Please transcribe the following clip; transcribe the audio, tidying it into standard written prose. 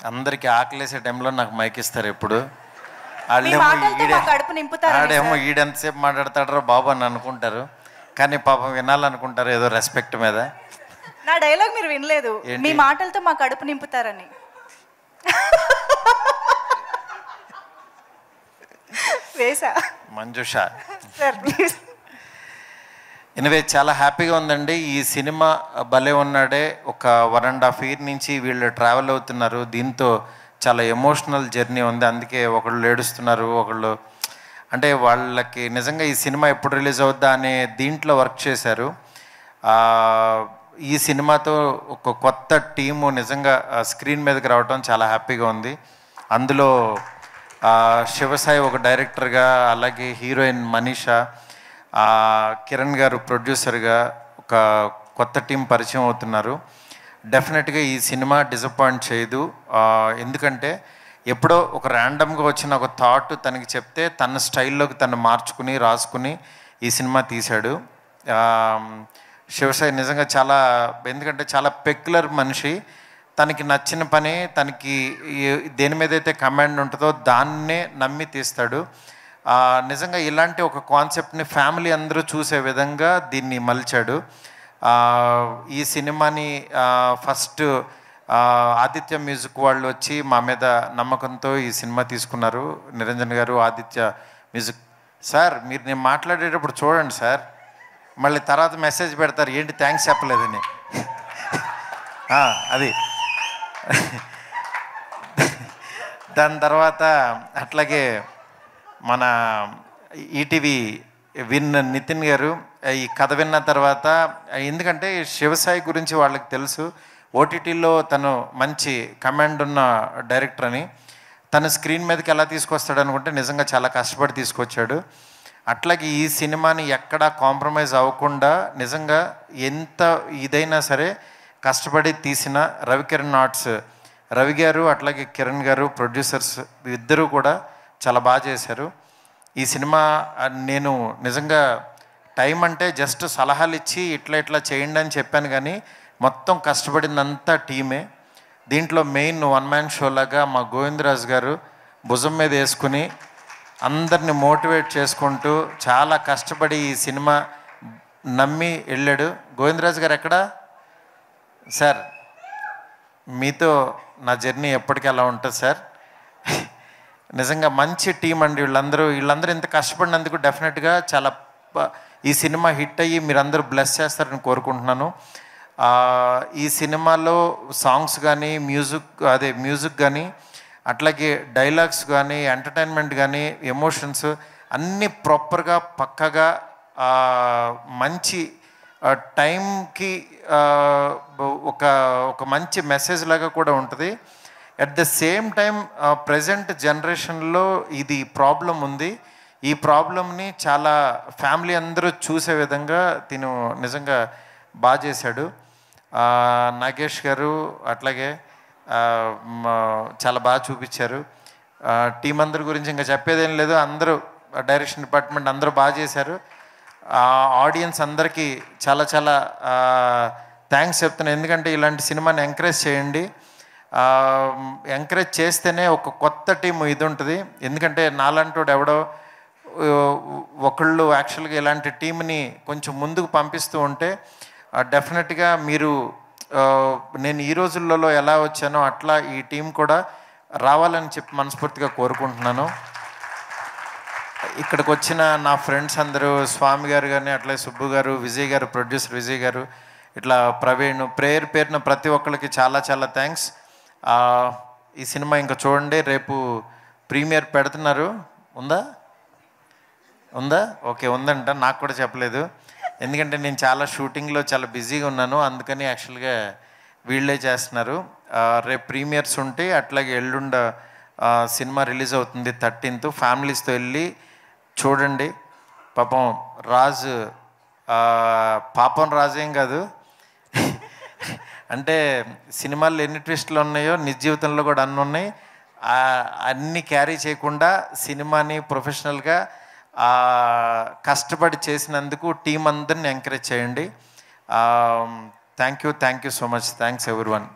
అందరికి ఆకలేసే టైంలో నాకు మైక్ ఇస్తారు ఎప్పుడు. ఆడేమో ఈడెంతసేపు మాట్లాడతాడరా బాబు అని అనుకుంటారు, కానీ పాపం వినాలనుకుంటారు ఏదో రెస్పెక్ట్ మీద. నా డైలాగ్ మీరు వినలేదు, మీ మాటలతో మా కడుపు నింపుతారని. వేసా మంజుష. ఎనివే చాలా హ్యాపీగా ఉందండి. ఈ సినిమా భలే ఉన్నాడే. ఒక 1.5 year నుంచి వీళ్ళు ట్రావెల్ అవుతున్నారు. దీంతో చాలా ఎమోషనల్ జర్నీ ఉంది. అందుకే ఒకళ్ళు ఏడుస్తున్నారు, ఒకళ్ళు అంటే వాళ్ళకి నిజంగా ఈ సినిమా ఎప్పుడు రిలీజ్ అవుద్దా అనే దీంట్లో వర్క్ చేశారు. ఈ సినిమాతో ఒక కొత్త టీము నిజంగా స్క్రీన్ మీదకి రావడం చాలా హ్యాపీగా ఉంది. అందులో శివసాయి ఒక డైరెక్టర్గా, అలాగే హీరోయిన్ మనీషా, కిరణ్ గారు ప్రొడ్యూసర్గా ఒక కొత్త టీం పరిచయం అవుతున్నారు. డెఫినెట్గా ఈ సినిమా డిసప్పాయింట్ చేయదు. ఎందుకంటే ఎప్పుడో ఒక ర్యాండమ్గా వచ్చిన ఒక థాట్ తనకి చెప్తే తన స్టైల్లోకి తను మార్చుకుని రాసుకుని ఈ సినిమా తీశాడు. శివసాయి నిజంగా చాలా, ఎందుకంటే చాలా పెక్యులర్ మనిషి. తనకి నచ్చిన పని, తనకి దేని మీద అయితే కమాండ్ ఉంటుందో దాన్నే నమ్మి తీస్తాడు. నిజంగా ఇలాంటి ఒక కాన్సెప్ట్ని ఫ్యామిలీ అందరూ చూసే విధంగా దీన్ని మలిచాడు. ఈ సినిమాని ఫస్ట్ ఆదిత్య మ్యూజిక్ వాళ్ళు వచ్చి మా మీద నమ్మకంతో ఈ సినిమా తీసుకున్నారు. నిరంజన్ గారు, ఆదిత్య మ్యూజిక్. సార్ మీరు నేను మాట్లాడేటప్పుడు చూడండి సార్, మళ్ళీ తర్వాత మెసేజ్ పెడతారు ఏంటి థ్యాంక్స్ చెప్పలేదని. అది దాని తర్వాత అట్లాగే మన ఈటీవీ నితిన్ గారు ఈ కథ విన్న తర్వాత, ఎందుకంటే శివసాయి గురించి వాళ్ళకి తెలుసు, ఓటీటీలో తను మంచి కమాండ్ ఉన్న డైరెక్టర్ అని. తను స్క్రీన్ మీదకి ఎలా తీసుకొస్తాడు అనుకుంటే నిజంగా చాలా కష్టపడి తీసుకొచ్చాడు. అట్లాగే ఈ సినిమాని ఎక్కడా కాంప్రమైజ్ అవ్వకుండా నిజంగా ఎంత ఇదైనా సరే కష్టపడి తీసిన రవికిరణ్ ఆర్ట్స్ రవి గారు, అట్లాగే కిరణ్ గారు ప్రొడ్యూసర్స్ ఇద్దరూ కూడా చాలా బాగా చేశారు. ఈ సినిమా నేను నిజంగా టైం అంటే జస్ట్ సలహాలు ఇచ్చి ఇట్లా ఇట్లా చేయండి అని చెప్పాను, కానీ మొత్తం కష్టపడిందంతా టీమే. దీంట్లో మెయిన్ 1 man షో లాగా మా గోవిందరాజు గారు భుజం మీద వేసుకుని అందరిని మోటివేట్ చేసుకుంటూ చాలా కష్టపడి ఈ సినిమా నమ్మి వెళ్ళాడు. గోవిందరాజు గారు ఎక్కడా సార్? మీతో నా జర్నీ ఎప్పటికీ అలా ఉంటుంది సార్. నిజంగా మంచి టీం అండి వీళ్ళందరూ ఇంత కష్టపడినందుకు డెఫినెట్గా చాలా ఈ సినిమా హిట్ అయ్యి మీరందరూ బ్లెస్ చేస్తారని కోరుకుంటున్నాను. ఈ సినిమాలో సాంగ్స్ కానీ మ్యూజిక్ కానీ, అట్లాగే డైలాగ్స్ కానీ, ఎంటర్టైన్మెంట్ కానీ, ఎమోషన్స్ అన్నీ ప్రాపర్గా పక్కగా మంచి టైంకి ఒక మంచి మెసేజ్ లాగా కూడా ఉంటుంది. At the same time present జనరేషన్లో ఇది ప్రాబ్లం ఉంది. ఈ ప్రాబ్లమ్ని చాలా ఫ్యామిలీ అందరూ చూసే విధంగా తిను నిజంగా బాగా చేశాడు. నాగేష్ గారు అట్లాగే చాలా బాగా చూపించారు. టీం అందరి గురించి ఇంకా చెప్పేదేం లేదు, అందరూ డైరెక్షన్ డిపార్ట్మెంట్ అందరూ బాగా చేశారు. ఆడియన్స్ అందరికీ చాలా చాలా థ్యాంక్స్ చెప్తున్నాను. ఎందుకంటే ఇలాంటి సినిమాని ఎంకరేజ్ చేయండి. ఎంకరేజ్ చేస్తేనే ఒక కొత్త టీం ఇది ఉంటుంది. ఎందుకంటే నాలంటోడు ఎవడో ఒకళ్ళు యాక్చువల్గా ఇలాంటి టీంని కొంచెం ముందుకు పంపిస్తూ ఉంటే డెఫినెట్గా మీరు నేను ఈ రోజులలో ఎలా వచ్చానో అట్లా ఈ టీం కూడా రావాలని చెప్పి మనస్ఫూర్తిగా కోరుకుంటున్నాను. ఇక్కడికి వచ్చిన నా ఫ్రెండ్స్ అందరూ, స్వామి గారు కానీ, అట్లే సుబ్బు గారు, విజయ్ గారు, ప్రొడ్యూసర్ విజయ్ గారు, ఇట్లా ప్రవీణ్, పేరున ప్రతి ఒక్కరికి చాలా చాలా థ్యాంక్స్. ఈ సినిమా ఇంకా చూడండి, రేపు ప్రీమియర్ పెడుతున్నారు. ఉందా? ఓకే, ఉందంట. నాకు కూడా చెప్పలేదు, ఎందుకంటే నేను చాలా షూటింగ్లో చాలా బిజీగా ఉన్నాను. అందుకని యాక్చువల్గా వీళ్ళే చేస్తున్నారు. రేపు ప్రీమియర్స్ ఉంటే అట్లాగే ఎల్లుండ సినిమా రిలీజ్ అవుతుంది 13th. ఫ్యామిలీస్తో వెళ్ళి చూడండి. పాపం రాజేం కాదు, అంటే సినిమాల్లో ఎన్ని ట్విస్టులు ఉన్నాయో నిజ జీవితంలో కూడా అన్నీ ఉన్నాయి. అన్నీ క్యారీ చేయకుండా సినిమాని ప్రొఫెషనల్గా కష్టపడి చేసినందుకు టీం అందరిని ఎంకరేజ్ చేయండి. Thank you so much. Thanks everyone.